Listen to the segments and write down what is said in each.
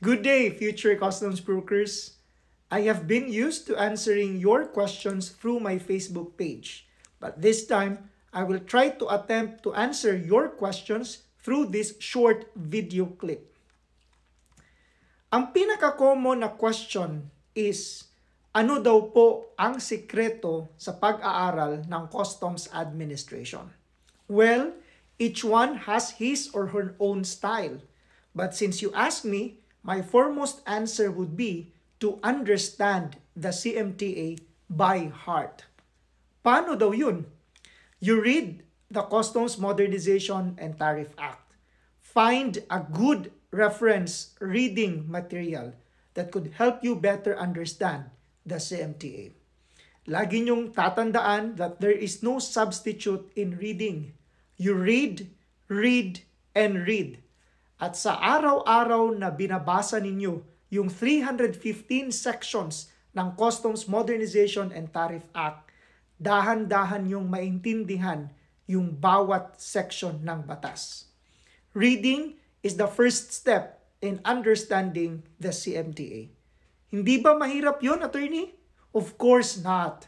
Good day, future customs brokers. I have been used to answering your questions through my Facebook page, but this time I will try to attempt to answer your questions through this short video clip. Ang pinaka-common na question is, ano daw po ang sikreto sa pag-aaral ng Customs Administration? Well, each one has his or her own style. But since you asked me, my foremost answer would be to understand the CMTA by heart. Paano daw yun? You read the Customs Modernization and Tariff Act. Find a good reference reading material that could help you better understand the CMTA. Lagi niyong tatandaan that there is no substitute in reading. You read, and read. At sa araw-araw na binabasa ninyo yung 315 sections ng Customs Modernization and Tariff Act, dahan-dahan yung maintindihan yung bawat section ng batas. Reading is the first step in understanding the CMTA. Hindi ba mahirap yun, attorney? Of course not.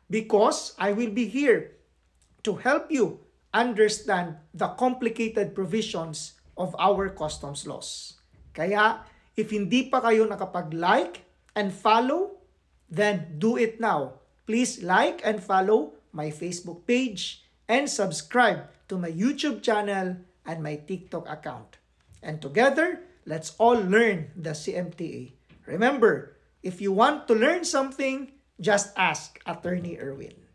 Because I will be here to help you understand the complicated provisions of our customs laws. Kaya, if hindi pa kayo nakapag-like and follow, then do it now. Please like and follow my Facebook page and subscribe to my YouTube channel and my TikTok account. And together, let's all learn the CMTA. Remember, if you want to learn something, just ask Attorney Erwin.